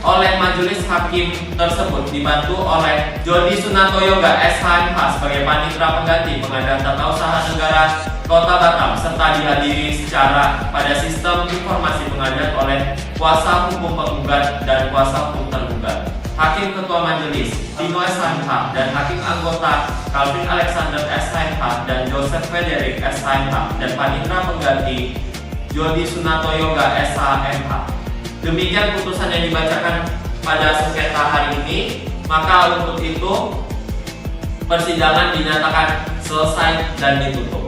oleh Majelis Hakim tersebut dibantu oleh Jody Sunanto Yoga SHMH sebagai Panitera Pengganti Pengadilan Tata Usaha Negara Kota Batam serta dihadiri secara pada sistem informasi pengadilan oleh kuasa hukum penggugat dan kuasa hukum tergugat. Hakim Ketua Majelis Dino SHMH dan Hakim Anggota Calvin Alexander SHMH dan Joseph Frederick SHMH dan Panitera Pengganti Jody Sunanto Yoga SHMH. Demikian putusan yang dibacakan pada sengketa hari ini. Maka untuk itu persidangan dinyatakan selesai dan ditutup.